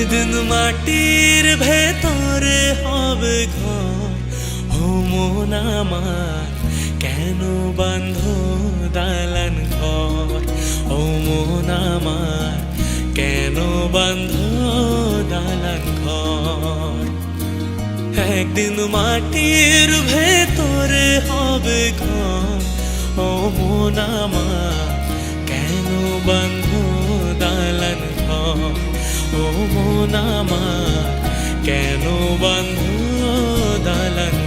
একদিন মাটির ভেতরে হবে ঘর। ও মন আমার কেন বাঁধ দালান ঘর? ও মন আমার কেন বাঁধ দালান ঘর? একদিন মাটির ভেতরে হবে ঘর। ও মন আমার কেন বাঁধ দালান ঘর? ও মন আমার কেন বাঁধ দালান